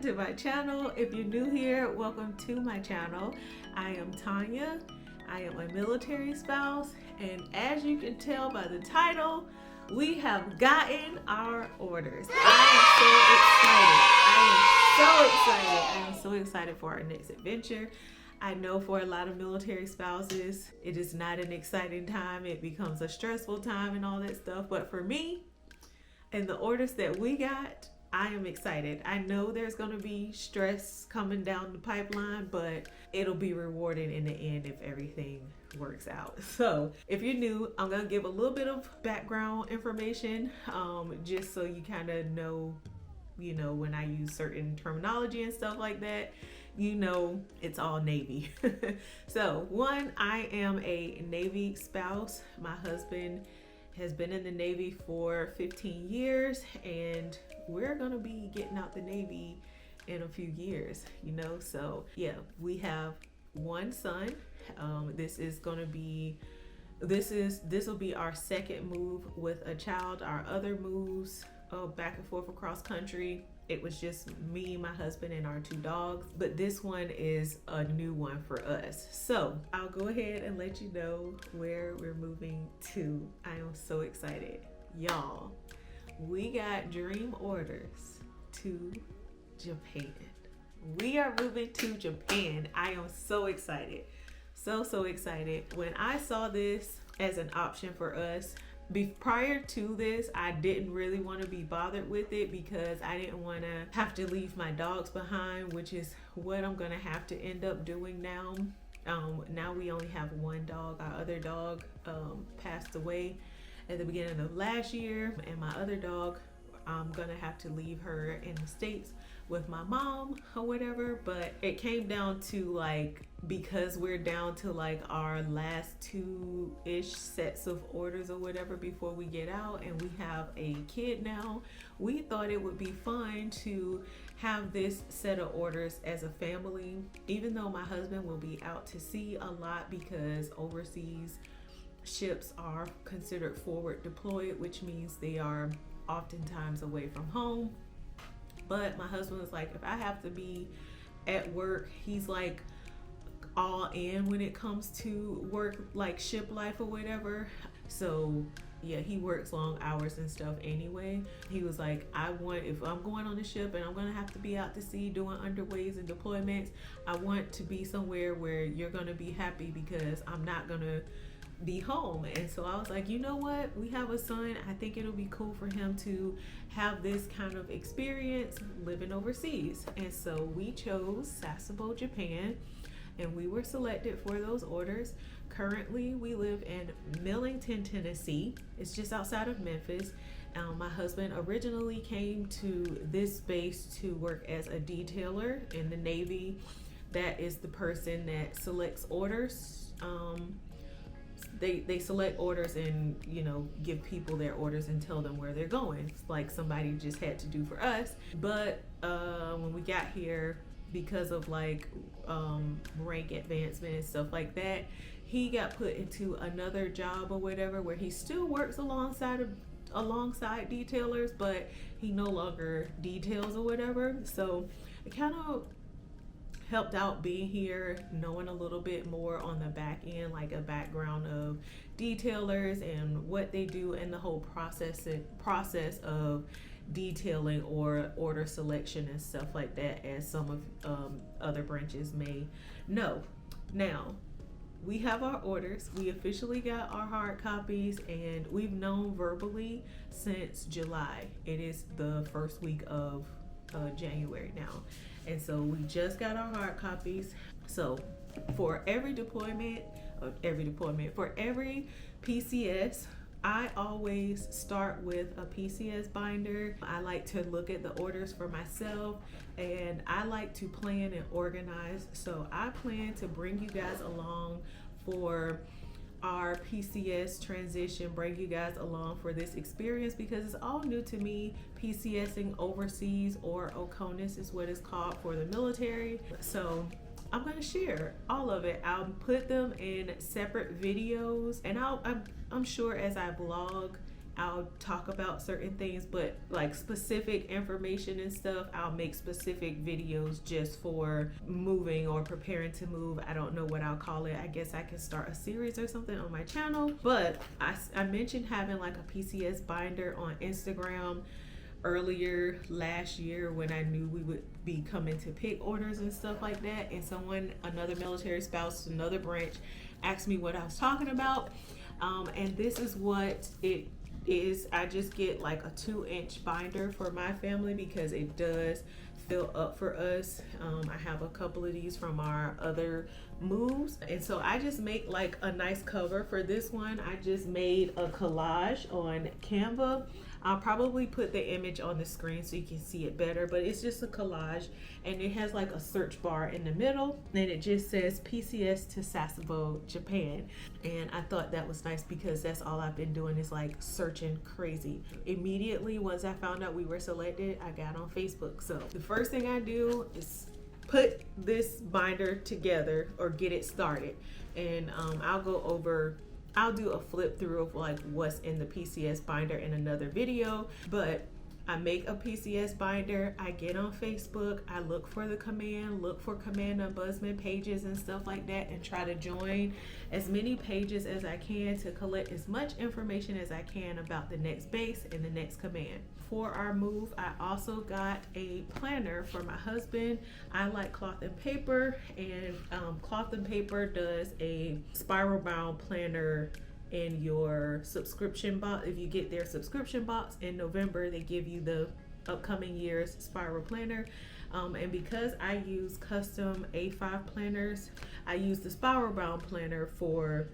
to my channel. If you're new here, welcome to my channel. I am Tanya. I am a military spouse, and as you can tell by the title, we have gotten our orders. I am so excited for our next adventure. I know for a lot of military spouses, it is not an exciting time. It becomes a stressful time and all that stuff. But for me, and the orders that we got, I am excited. I know there's going to be stress coming down the pipeline, but it'll be rewarding in the end if everything works out. So if you're new, I'm going to give a little bit of background information, just so you kind of know, when I use certain terminology and stuff like that, it's all Navy. So one, I am a Navy spouse. My husband has been in the Navy for 15 years, and we're gonna be getting out the Navy in a few years, so yeah, we have one son. This will be our second move with a child. Our other moves back and forth across country, it was just me, my husband, and our two dogs, but this one is a new one for us. So I'll go ahead and let you know where we're moving to. I am so excited, y'all. We got dream orders to Japan. We are moving to Japan. I am so excited. So excited. When I saw this as an option for us, prior to this, I didn't really want to be bothered with it because I didn't want to have to leave my dogs behind, which is what I'm going to have to end up doing now. Now we only have one dog. Our other dog passed away at the beginning of last year, and my other dog, I'm gonna have to leave her in the States with my mom or whatever. But it came down to because we're down to our last 2-ish sets of orders or whatever before we get out, and we have a kid now, we thought it would be fun to have this set of orders as a family, even though my husband will be out to sea a lot because overseas ships are considered forward deployed, which means they are oftentimes away from home. But my husband was like, if I have to be at work, he's all in when it comes to work, ship life or whatever. So yeah, he works long hours and stuff anyway. He was like, if I'm going on the ship and I'm gonna have to be out to sea doing underways and deployments, I want to be somewhere where you're gonna be happy because I'm not gonna be home. And so I was like, you know what, we have a son, I think it'll be cool for him to have this kind of experience living overseas. And so we chose Sasebo, Japan, and we were selected for those orders. Currently we live in Millington, Tennessee. It's just outside of Memphis. My husband originally came to this base to work as a detailer in the Navy. That is the person that selects orders. They select orders and give people their orders and tell them where they're going, like somebody just had to do for us. But when we got here, because of rank advancement and stuff like that, he got put into another job or whatever where he still works alongside detailers, but he no longer details or whatever. So it kind of helped out being here, knowing a little bit more on the back end, like a background of detailers and what they do and the whole process of detailing or order selection and stuff like that, as some of other branches may know. Now we have our orders. We officially got our hard copies, and we've known verbally since July. It is the first week of January now. And so we just got our hard copies. So for every PCS, I always start with a PCS binder. I like to look at the orders for myself, and I like to plan and organize. So I plan to bring you guys along for our PCS transition, bring you guys along for this experience because it's all new to me. PCSing overseas, or OCONUS is what it's called for the military. So I'm going to share all of it. I'll put them in separate videos, and I'm sure as I vlog, I'll talk about certain things, but like specific information and stuff, I'll make specific videos just for moving or preparing to move. I don't know what I'll call it. I guess I can start a series or something on my channel. But I mentioned having like a PCS binder on Instagram earlier last year when I knew we would be coming to pick orders and stuff like that, and another military spouse, another branch, asked me what I was talking about, and this is what it is. I just get like a 2-inch binder for my family because it does fill up for us. I have a couple of these from our other moves, and so I just make like a nice cover for this one. I just made a collage on Canva. I'll probably put the image on the screen so you can see it better, but it's just a collage, and it has like a search bar in the middle, and it just says PCS to Sasebo, Japan. And I thought that was nice because that's all I've been doing is like searching crazy. Immediately once I found out we were selected, I got on Facebook. So the first thing I do is put this binder together or get it started, and I'll do a flip through of like what's in the PCS binder in another video, but I make a PCS binder, I get on Facebook, I look for command ombudsman pages and stuff like that, and try to join as many pages as I can to collect as much information as I can about the next base and the next command. For our move, I also got a planner for my husband. I like cloth and paper, and cloth and paper does a spiral bound planner in your subscription box. If you get their subscription box in November, they give you the upcoming year's spiral planner. And because I use custom A5 planners, I use the spiral bound planner for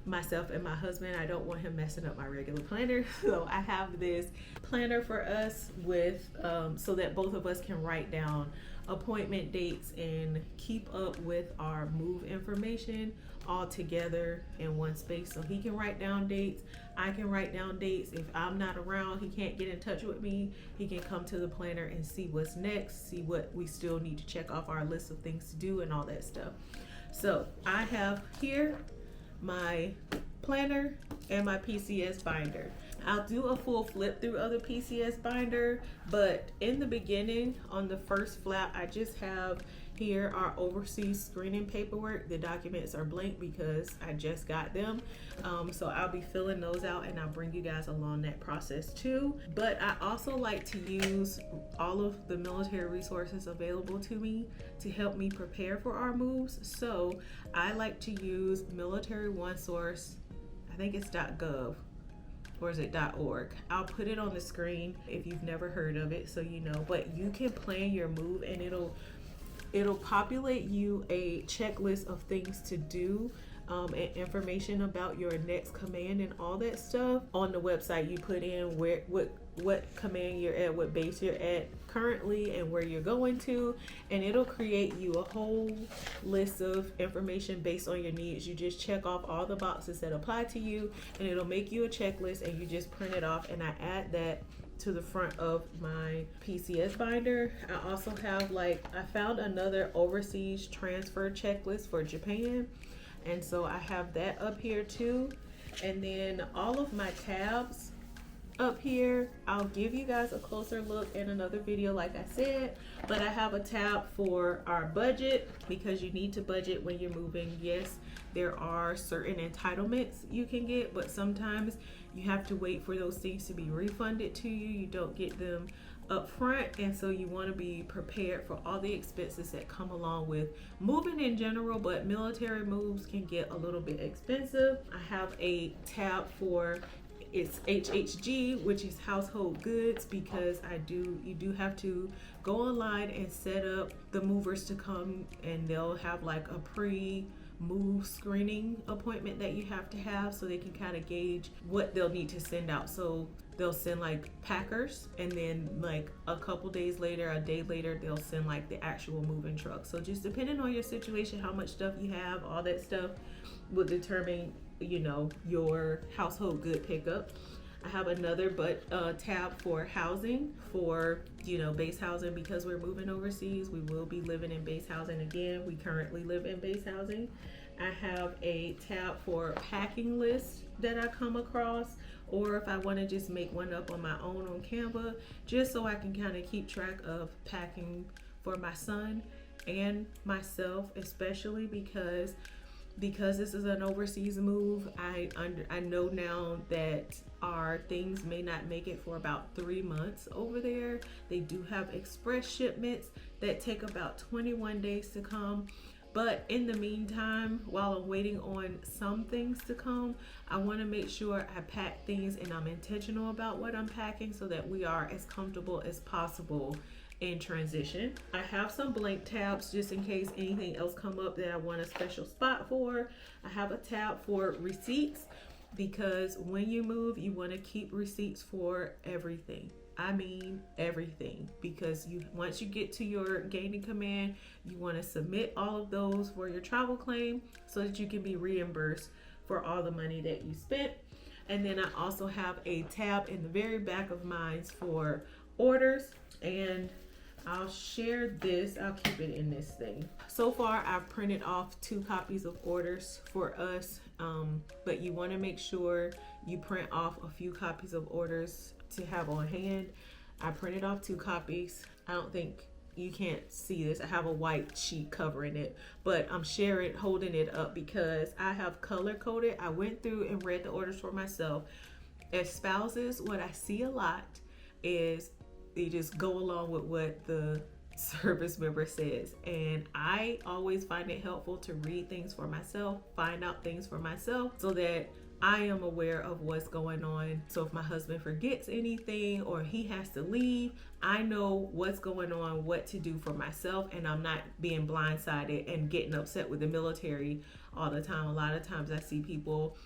myself and my husband. I don't want him messing up my regular planner, so I have this planner for us with so that both of us can write down appointment dates and keep up with our move information all together in one space. So he can write down dates, I can write down dates. If I'm not around, he can't get in touch with me, he can come to the planner and see what's next, see what we still need to check off our list of things to do and all that stuff. So I have here my planner and my PCS binder. I'll do a full flip through of the PCS binder, but in the beginning on the first flap, I just have here our overseas screening paperwork. The documents are blank because I just got them, so I'll be filling those out and I'll bring you guys along that process too. But I also like to use all of the military resources available to me to help me prepare for our moves. So I like to use Military One Source. I think it's .gov, or is it .org? I'll put it on the screen if you've never heard of it, so you know. But you can plan your move, and it'll populate you a checklist of things to do, and information about your next command and all that stuff. On the website, you put in what command you're at, what base you're at currently, and where you're going to, and it'll create you a whole list of information based on your needs. You just check off all the boxes that apply to you, and it'll make you a checklist, and you just print it off, and I add that to the front of my PCS binder. I also have I found another overseas transfer checklist for Japan, and so I have that up here too. And then all of my tabs up here, I'll give you guys a closer look in another video like I said, but I have a tab for our budget because you need to budget when you're moving. Yes, there are certain entitlements you can get, but sometimes you have to wait for those things to be refunded to you. You don't get them up front, and so you want to be prepared for all the expenses that come along with moving in general, but military moves can get a little bit expensive. I have a tab for it's HHG, which is household goods, because you do have to go online and set up the movers to come, and they'll have like a pre-move screening appointment that you have to have so they can kind of gauge what they'll need to send out. So they'll send like packers, and then like a couple days later, a day later, they'll send like the actual moving truck. So just depending on your situation, how much stuff you have, all that stuff will determine your household good pickup. I have another tab for housing, for base housing, because we're moving overseas. We will be living in base housing again. We currently live in base housing. I have a tab for packing lists that I come across, or if I want to just make one up on my own on Canva, just so I can kind of keep track of packing for my son and myself, especially because this is an overseas move. I know now that our things may not make it for about 3 months over there. They do have express shipments that take about 21 days to come. But in the meantime, while I'm waiting on some things to come, I want to make sure I pack things and I'm intentional about what I'm packing so that we are as comfortable as possible in transition. I have some blank tabs just in case anything else come up that I want a special spot for. I have a tab for receipts because when you move, you want to keep receipts for everything. I mean everything, because once you get to your gaining command, you want to submit all of those for your travel claim so that you can be reimbursed for all the money that you spent. And then I also have a tab in the very back of mine for orders, and I'll share this. I'll keep it in this thing. So far, I've printed off 2 copies of orders for us, but you want to make sure you print off a few copies of orders to have on hand. I printed off 2 copies. I don't think you can't see this. I have a white sheet covering it, but I'm holding it up because I have color coded. I went through and read the orders for myself. As spouses, what I see a lot is they just go along with what the service member says, and I always find it helpful to read things for myself, find out things for myself, so that I am aware of what's going on. So if my husband forgets anything or he has to leave, I know what's going on, what to do for myself, and I'm not being blindsided and getting upset with the military all the time. A lot of times I see people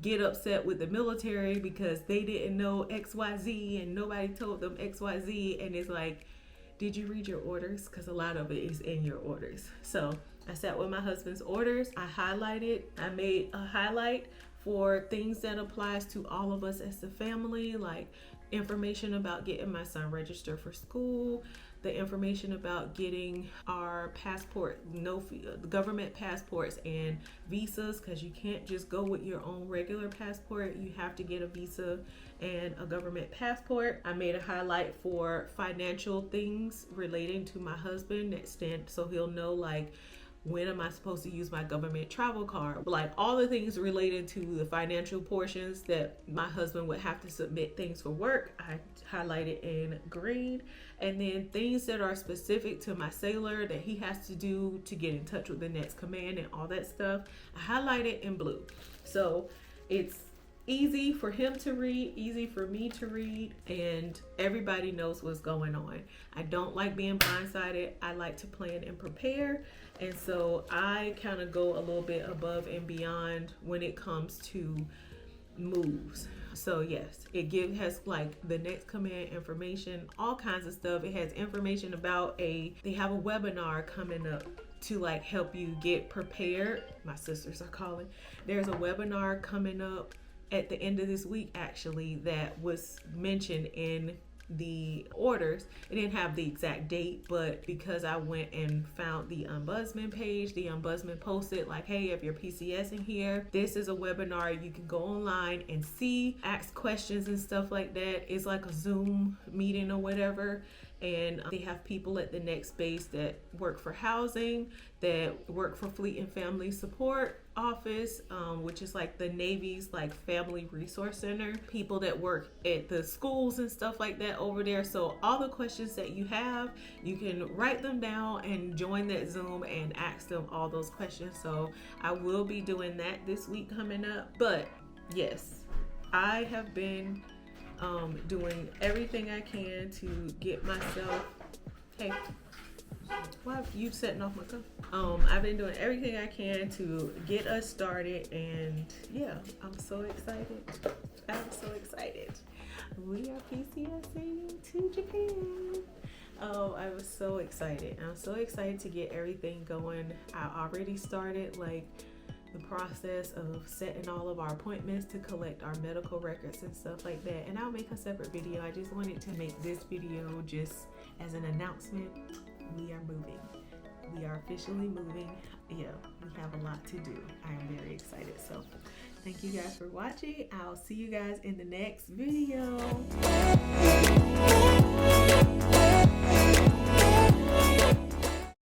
get upset with the military because they didn't know XYZ and nobody told them XYZ, and it's like, did you read your orders? Because a lot of it is in your orders. So I sat with my husband's orders. I made a highlight for things that applies to all of us as a family, like information about getting my son registered for school, the information about getting our passport, government passports and visas, because you can't just go with your own regular passport. You have to get a visa and a government passport. I made a highlight for financial things relating to my husband so he'll know, like, when am I supposed to use my government travel card? Like all the things related to the financial portions that my husband would have to submit things for work, I highlighted in green. And then things that are specific to my sailor that he has to do to get in touch with the next command and all that stuff, I highlighted in blue. So it's easy for him to read, easy for me to read, and everybody knows what's going on. I don't like being blindsided. I like to plan and prepare. And so I kind of go a little bit above and beyond when it comes to moves. So yes, it has like the next command information, all kinds of stuff. It has information about they have a webinar coming up to like help you get prepared. My sisters are calling. There's a webinar coming up at the end of this week, actually, that was mentioned in the orders. It didn't have the exact date, but because I went and found the ombudsman page, the ombudsman posted like, hey, if you're PCS in here, this is a webinar. You can go online and see, ask questions and stuff like that. It's like a Zoom meeting or whatever. And they have people at the next base that work for housing, that work for Fleet and Family Support Office, which is like the Navy's like Family Resource Center, people that work at the schools and stuff like that over there. So all the questions that you have, you can write them down and join that Zoom and ask them all those questions. So I will be doing that this week coming up. But yes, I have been doing everything I can to get myself, hey, why are you setting off my car? I've been doing everything I can to get us started, and yeah, I'm so excited. We are PCSing to Japan. Oh, I was so excited. I'm so excited to get everything going. I already started like the process of setting all of our appointments to collect our medical records and stuff like that, and I'll make a separate video. I just wanted to make this video just as an announcement. We are moving. we are officially moving. Yeah, we have a lot to do. I am very excited. So thank you guys for watching. I'll see you guys in the next video.